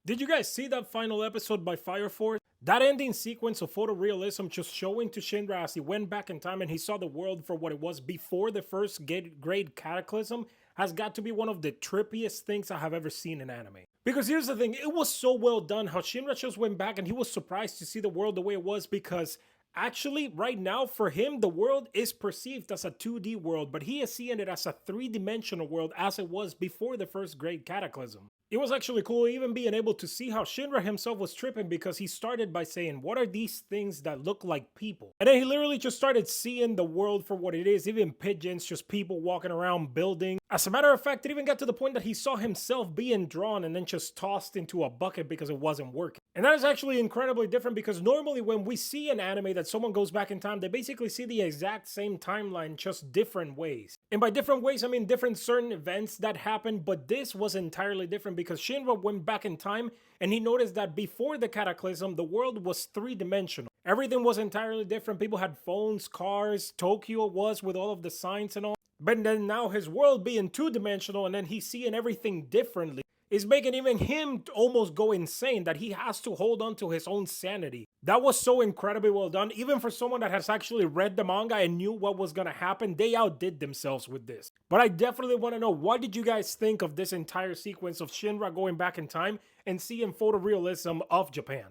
Did you guys see that final episode by Fire Force? That ending sequence of photorealism just showing to Shinra as he went back in time and he saw the world for what it was before the first great cataclysm has got to be one of the trippiest things I have ever seen in anime. Because here's the thing, it was so well done how Shinra just went back and he was surprised to see the world the way it was because actually, right now, for him, the world is perceived as a 2D world, but he is seeing it as a 3-dimensional world as it was before the first great cataclysm. It was actually cool even being able to see how Shinra himself was tripping because he started by saying, what are these things that look like people? And then he literally just started seeing the world for what it is, even pigeons, just people walking around building. As a matter of fact, it even got to the point that he saw himself being drawn and then just tossed into a bucket because it wasn't working. And that is actually incredibly different because normally when we see an anime that someone goes back in time, they basically see the exact same timeline, just different ways. And by different ways, I mean different certain events that happened, but this was entirely different because Shinra went back in time and he noticed that before the cataclysm, the world was 3-dimensional. Everything was entirely different. People had phones, cars, Tokyo was with all of the signs and all. But then now his world being 2-dimensional and then he's seeing everything differently is making even him almost go insane that he has to hold on to his own sanity. That was so incredibly well done. Even for someone that has actually read the manga and knew what was gonna happen, they outdid themselves with this. But I definitely want to know, what did you guys think of this entire sequence of Shinra going back in time and seeing photorealism of Japan?